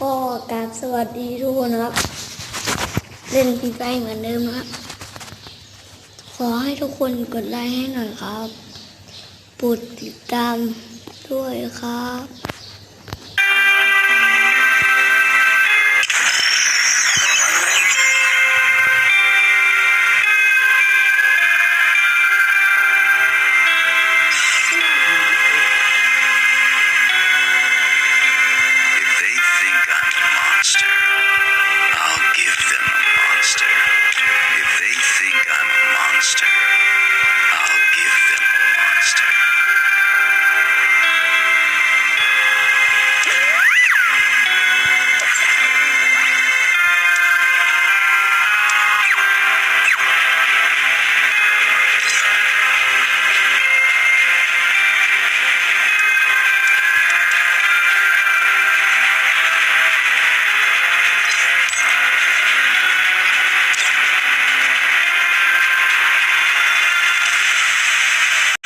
ก็กราบสวัสดีทุกคนครับเล่นฟรีไฟเหมือนเดิมนะขอให้ทุกคนกดไลค์ให้หน่อยครับกดติดตามด้วยครับ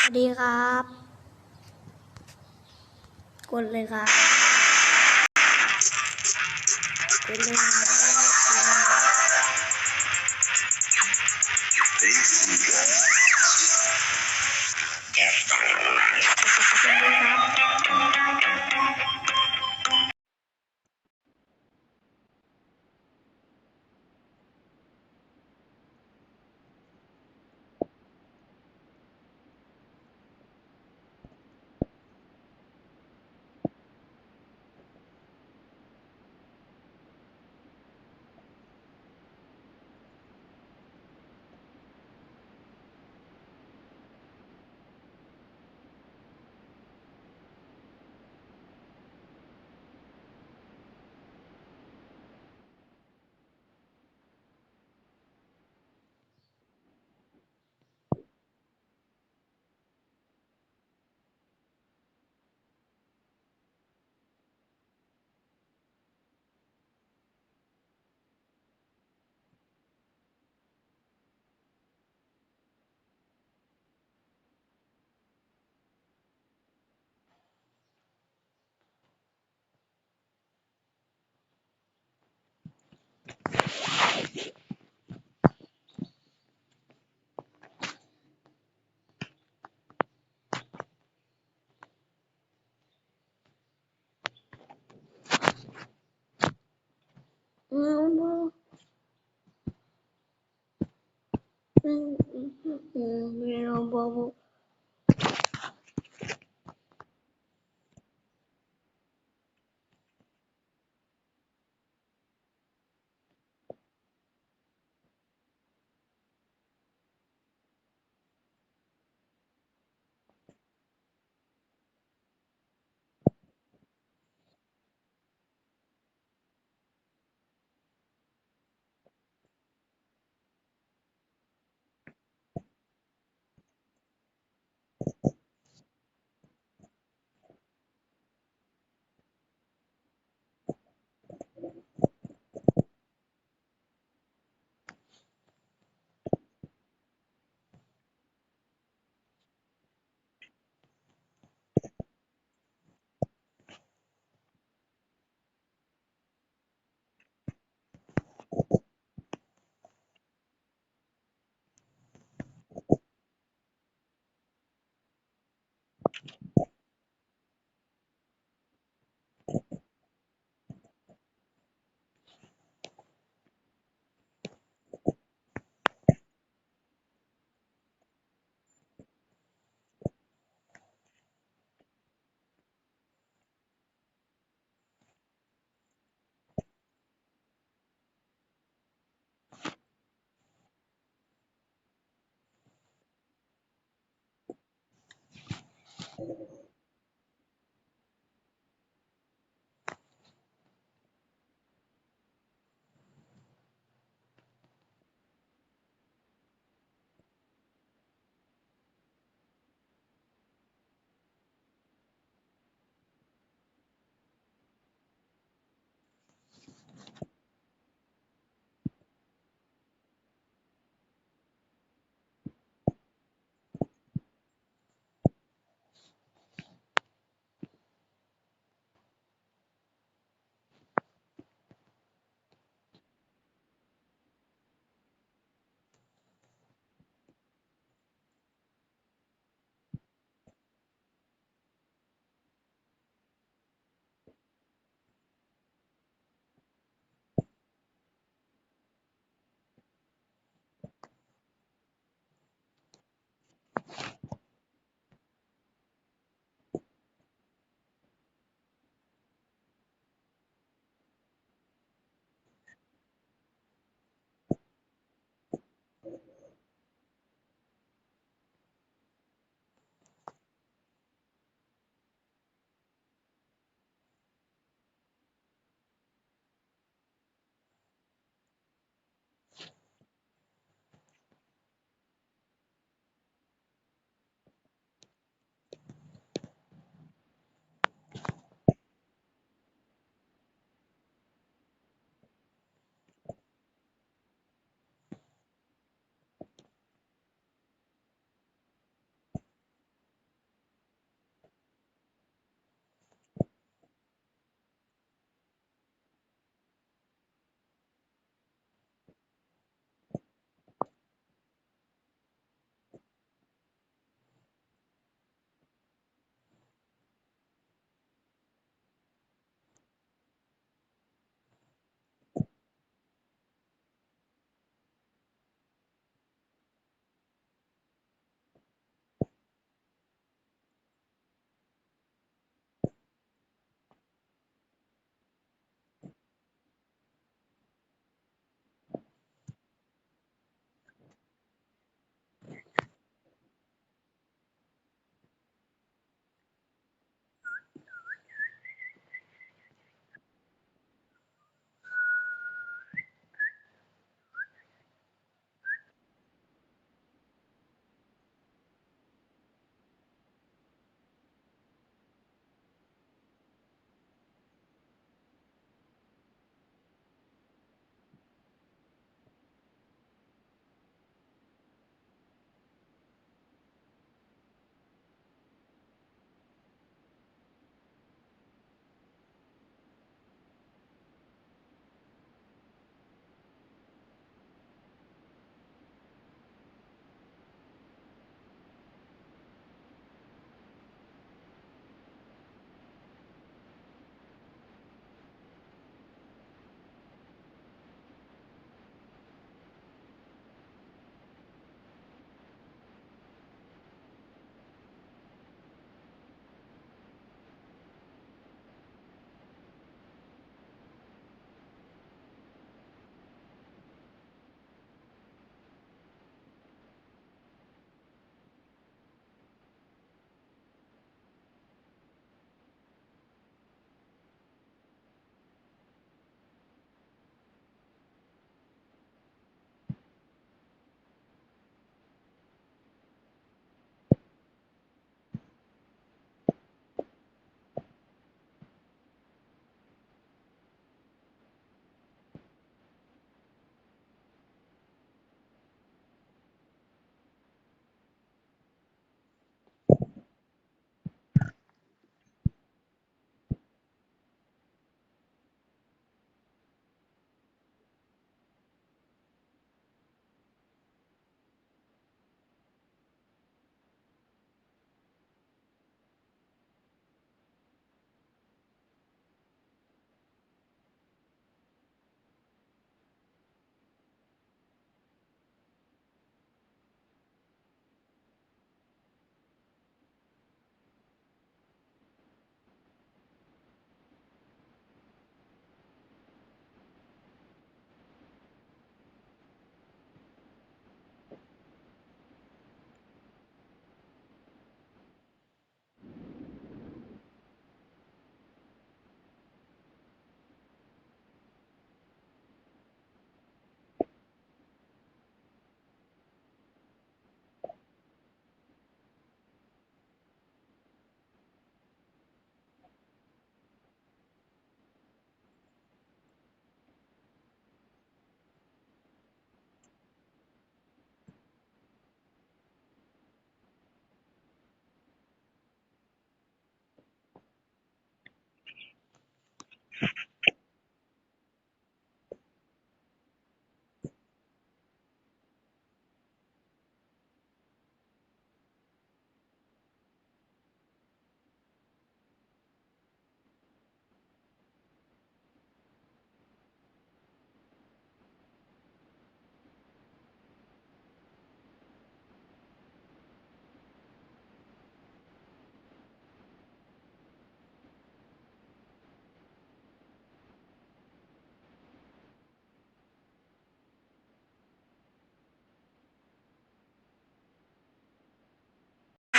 สวัสดีครับกดเลยครับกดเลยครับ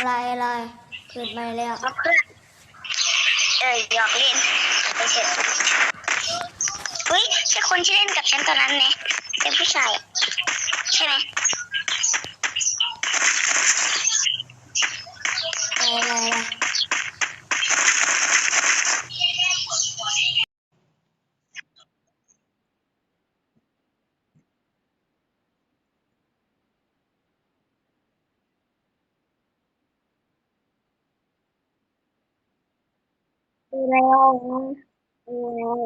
อะไรเกิดใหม่แล้ว มาเพื่อนหยอกเล่นไปเถอะเฮ้ยใช่คนที่เล่นกับฉันตอนนั้นไหมเป็นผู้ชายใช่ไหมอะไรดูแล้วดูแล้ว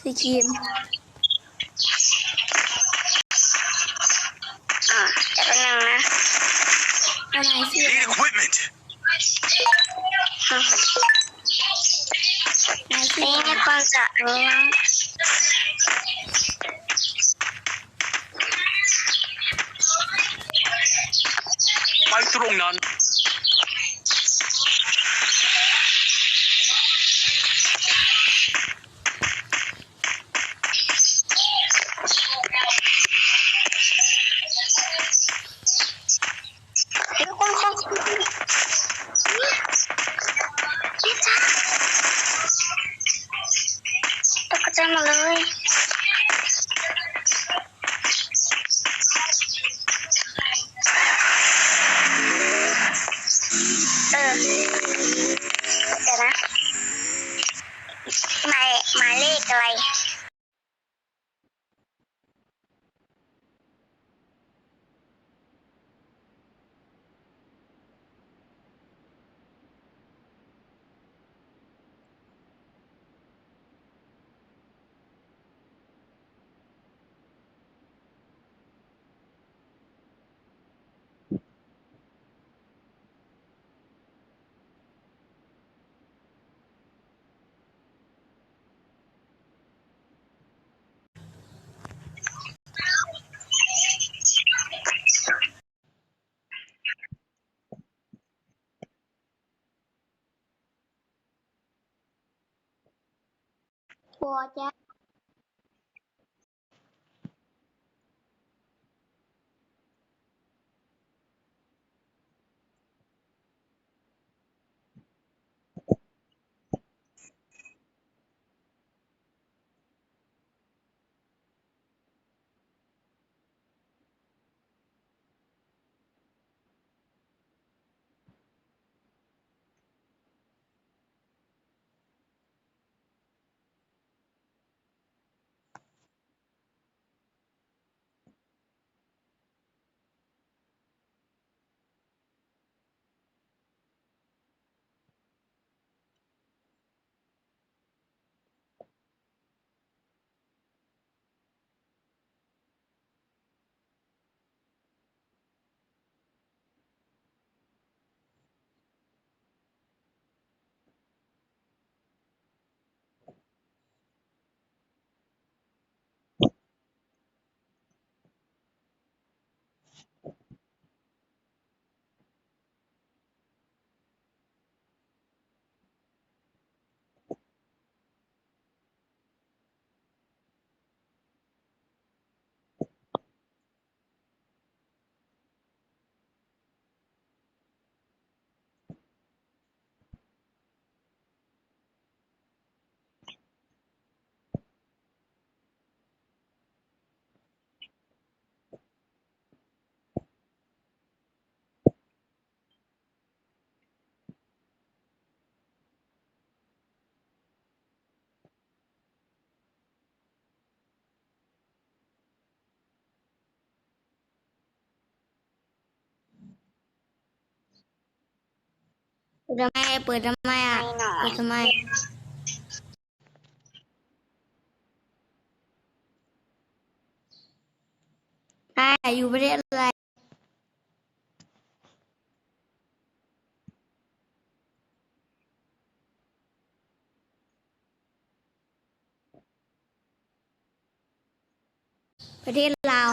สีครีมจะเป็นยังนะ อะไรสิ Need equipment. นายสิ นี่ในความจะนี้นะ ไปตรงนั้น เดี๋ยวคนนี่จ้าตกใจหมดเลยเดี๋ยวนะหมายเลขอะไรบัวจ้ะเปิดทำไมอ่ะ ไม่หน่อย เปิดทำไมนายอยู่ประเทศอะไรประเทศลาว